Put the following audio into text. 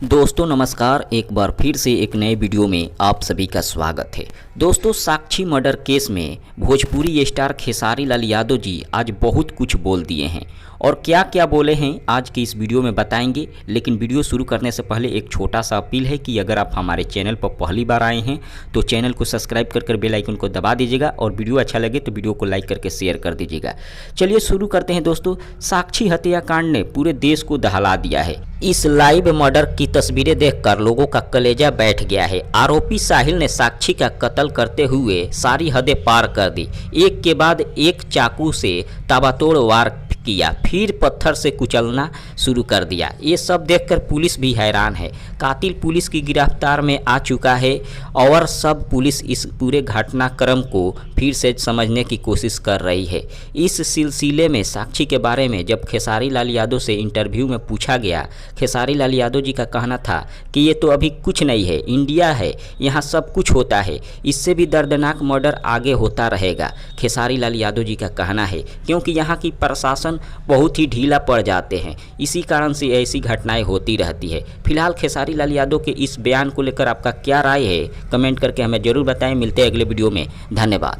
दोस्तों नमस्कार। एक बार फिर से एक नए वीडियो में आप सभी का स्वागत है। दोस्तों साक्षी मर्डर केस में भोजपुरी स्टार खेसारी लाल यादव जी आज बहुत कुछ बोल दिए हैं और क्या क्या बोले हैं आज की इस वीडियो में बताएंगे। लेकिन वीडियो शुरू करने से पहले एक छोटा सा अपील है कि अगर आप हमारे चैनल पर पहली बार आए हैं तो चैनल को सब्सक्राइब कर बेल आइकन को दबा दीजिएगा और वीडियो अच्छा लगे तो वीडियो को लाइक करके शेयर कर दीजिएगा। चलिए शुरू करते हैं। दोस्तों साक्षी हत्याकांड ने पूरे देश को दहला दिया है। इस लाइव मर्डर की तस्वीरें देखकर लोगों का कलेजा बैठ गया है। आरोपी साहिल ने साक्षी का कत्ल करते हुए सारी हदें पार कर दी। एक के बाद एक चाकू से ताबड़तोड़ वार किया, फिर पत्थर से कुचलना शुरू कर दिया। ये सब देखकर पुलिस भी हैरान है। कातिल पुलिस की गिरफ्तार में आ चुका है और सब पुलिस इस पूरे घटनाक्रम को फिर से समझने की कोशिश कर रही है। इस सिलसिले में साक्षी के बारे में जब खेसारी लाल यादव से इंटरव्यू में पूछा गया, खेसारी लाल यादव जी का कहना था कि ये तो अभी कुछ नहीं है, इंडिया है, यहाँ सब कुछ होता है, इससे भी दर्दनाक मर्डर आगे होता रहेगा। खेसारी लाल यादव जी का कहना है क्योंकि यहाँ की प्रशासन बहुत ही ढीला पड़ जाते हैं, इसी कारण से ऐसी घटनाएं होती रहती है। फिलहाल खेसारी लाल यादव के इस बयान को लेकर आपका क्या राय है, कमेंट करके हमें जरूर बताएं। मिलते हैं अगले वीडियो में। धन्यवाद।